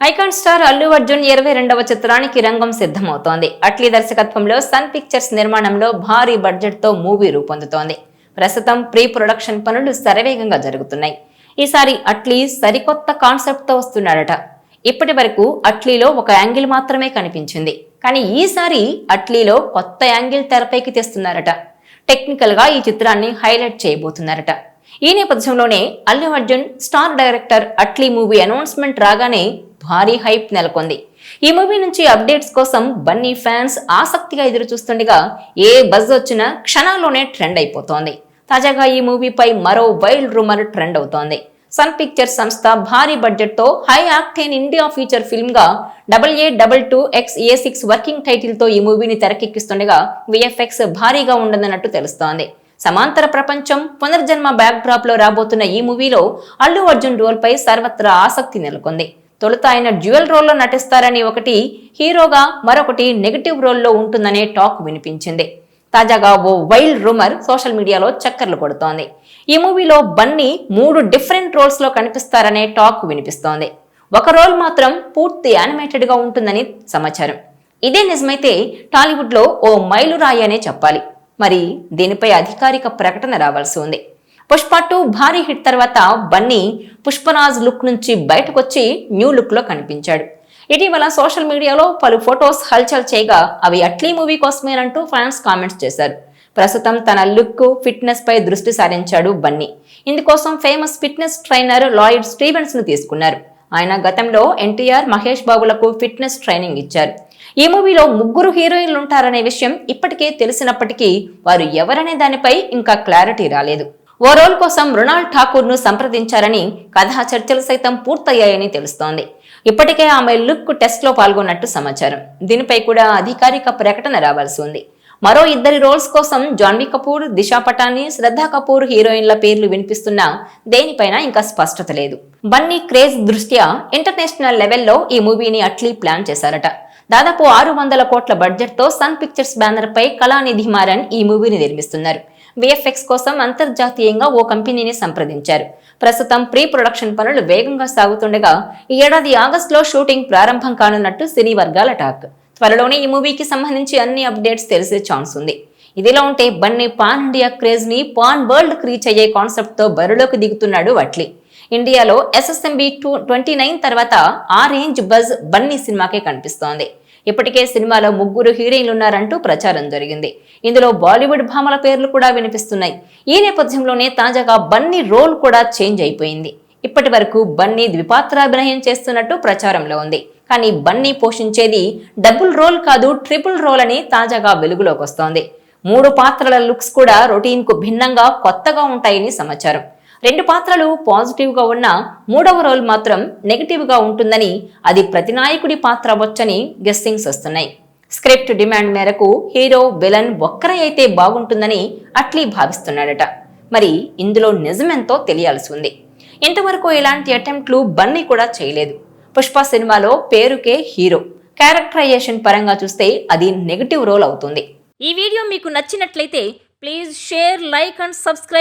Icon star Allu Arjun 22వ చిత్రానికి రంగం సిద్ధమవుతోంది. అట్లీ దర్శకత్వంలో సన్ పిక్చర్స్ నిర్మాణంలో భారీ బడ్జెట్ తో మూవీ రూపొందుతోంది. ప్రస్తుతం ప్రీ ప్రొడక్షన్ పనులు శరవేగంగా జరుగుతున్నాయి. ఈసారి అట్లీ సరికొత్త కాన్సెప్ట్ తో వస్తున్నాడట. ఇప్పటి వరకు అట్లీలో ఒక యాంగిల్ మాత్రమే కనిపించింది. కానీ ఈసారి అట్లీలో కొత్త యాంగిల్ తెరపైకి తెస్తున్నారట. టెక్నికల్ గా ఈ చిత్రాన్ని హైలైట్ చేయబోతున్నారట. ఈ నేపథ్యంలోనే Allu Arjun star director Atlee movie announcement రాగానే భారీ హైప్ నెలకొంది. ఈ మూవీ నుంచి అప్డేట్స్ కోసం బన్నీ ఫ్యాన్స్ ఆసక్తిగా ఎదురు చూస్తుండగా ఏ బజ్ వచ్చినా క్షణాల్లోనే ట్రెండ్ అయిపోతోంది. తాజాగా ఈ మూవీపై మరో వైల్డ్ రూమర్ ట్రెండ్ అవుతోంది. సన్ పిక్చర్స్ సంస్థ భారీ బడ్జెట్ తో high octane India feature film గా AA22XA6 వర్కింగ్ టైటిల్ తో ఈ మూవీని తెరకెక్కిస్తుండగా VFX భారీగా ఉండదన్నట్టు తెలుస్తోంది. సమాంతర ప్రపంచం పునర్జన్మ బ్యాక్ డ్రాప్ లో రాబోతున్న ఈ మూవీలో అల్లు అర్జున్ రోల్ పై సర్వత్రా ఆసక్తి నెలకొంది. తొలుత ఆయన డ్యూయల్ రోల్లో నటిస్తారని ఒకటి హీరోగా మరొకటి నెగటివ్ రోల్లో ఉంటుందనే టాక్ వినిపించింది. తాజాగా ఓ వైల్డ్ రూమర్ సోషల్ మీడియాలో చక్కర్లు కొడుతోంది. ఈ మూవీలో బన్నీ 3 డిఫరెంట్ రోల్స్ లో కనిపిస్తారనే టాక్ వినిపిస్తోంది. ఒక రోల్ మాత్రం పూర్తి యానిమేటెడ్ గా ఉంటుందని సమాచారం. ఇదే నిజమైతే టాలీవుడ్ లో ఓ మైలురాయి అనే చెప్పాలి. మరి దీనిపై అధికారిక ప్రకటన రావాల్సి ఉంది. పుష్ప 2 భారీ హిట్ తర్వాత బన్నీ పుష్పరాజ్ లుక్ నుంచి బయటకొచ్చి న్యూ లుక్ లో కనిపించాడు. ఇటీవల సోషల్ మీడియాలో పలు ఫొటోస్ హల్చల్ చేయగా అవి అట్లీ మూవీ కోసమేనంటూ ఫ్యాన్స్ కామెంట్స్ చేశారు. ప్రస్తుతం తన లుక్ ఫిట్నెస్ పై దృష్టి సారించాడు బన్నీ. ఇందుకోసం famous fitness trainer Lloyd Stevens ను తీసుకున్నారు. ఆయన గతంలో NTR, మహేష్ బాబులకు ఫిట్నెస్ ట్రైనింగ్ ఇచ్చారు. ఈ మూవీలో 3 హీరోయిన్లు ఉంటారనే విషయం ఇప్పటికే తెలిసినప్పటికీ వారు ఎవరనే దానిపై ఇంకా క్లారిటీ రాలేదు. ఓ రోల్ కోసం మృణాల్ ఠాకూర్ ను సంప్రదించారని కథా చర్చలు సైతం పూర్తయ్యాయని తెలుస్తోంది. ఇప్పటికే ఆమె లుక్ టెస్ట్ లో పాల్గొన్నట్టు సమాచారం. దీనిపై కూడా అధికారిక ప్రకటన రావాల్సి ఉంది. మరో 2 రోల్స్ కోసం జాన్వీ కపూర్, దిశా పటాని, శ్రద్ధా కపూర్ హీరోయిన్ల పేర్లు వినిపిస్తున్నా దేనిపైన ఇంకా స్పష్టత లేదు. బన్నీ క్రేజ్ దృష్ట్యా ఇంటర్నేషనల్ లెవెల్లో ఈ మూవీని అట్లీ ప్లాన్ చేశారట. దాదాపు 600 కోట్ల బడ్జెట్ తో సన్ పిక్చర్స్ బ్యానర్ పై కళానిధి మారన్ ఈ మూవీని నిర్మిస్తున్నారు. VFX కోసం అంతర్జాతీయంగా ఓ కంపెనీని సంప్రదించారు. ప్రస్తుతం ప్రీ ప్రొడక్షన్ పనులు వేగంగా సాగుతుండగా ఈ ఏడాది ఆగస్టులో షూటింగ్ ప్రారంభం కానున్నట్టు సినీ వర్గాల టాక్. త్వరలోనే ఈ మూవీకి సంబంధించి అన్ని అప్డేట్స్ తెలిసే ఛాన్స్ ఉంది. ఇదిలా ఉంటే బన్నీ పాన్ ఇండియా క్రేజ్ ని పాన్ వరల్డ్ రీచ్ అయ్యే కాన్సెప్ట్ తో బరిలోకి దిగుతున్నాడు అట్లీ. ఇండియాలో SSMB 29 తర్వాత ఆ రేంజ్ బజ్ బన్నీ సినిమాకే కనిపిస్తోంది. ఇప్పటికే సినిమాలో 3 హీరోయిన్లున్నారంటూ ప్రచారం జరిగింది. ఇందులో బాలీవుడ్ భామల పేర్లు కూడా వినిపిస్తున్నాయి. ఈ నేపథ్యంలోనే తాజాగా బన్నీ రోల్ కూడా చేంజ్ అయిపోయింది. ఇప్పటి వరకు బన్నీ ద్విపాత్రాభినయం చేస్తున్నట్టు ప్రచారంలో ఉంది. కానీ బన్నీ పోషించేది డబుల్ రోల్ కాదు, ట్రిపుల్ రోల్ అని తాజాగా వెలుగులోకి వస్తోంది. 3 పాత్రల లుక్స్ కూడా రొటీన్ కు భిన్నంగా కొత్తగా ఉంటాయని సమాచారం. 2 పాత్రలు పాజిటివ్ గా ఉన్న 3వ రోల్ మాత్రం నెగిటివ్ గా ఉంటుందని, అది ప్రతినాయకుడి పాత్ర వచ్చని గెస్సింగ్స్ వస్తున్నాయి. స్క్రిప్ట్ డిమాండ్ మేరకు హీరో విలన్ ఒక్కరే అయితే బాగుంటుందని అట్లీ భావిస్తున్నాడట. మరి ఇందులో నిజమెంతో తెలియాల్సి ఉంది. ఇంతవరకు ఇలాంటి అటెంప్ట్లు బన్నీ కూడా చేయలేదు. పుష్ప సినిమాలో పేరుకే హీరో, క్యారెక్టరైజేషన్ పరంగా చూస్తే అది నెగిటివ్ రోల్ అవుతుంది. ఈ వీడియో మీకు నచ్చినట్లయితే please share, like and subscribe.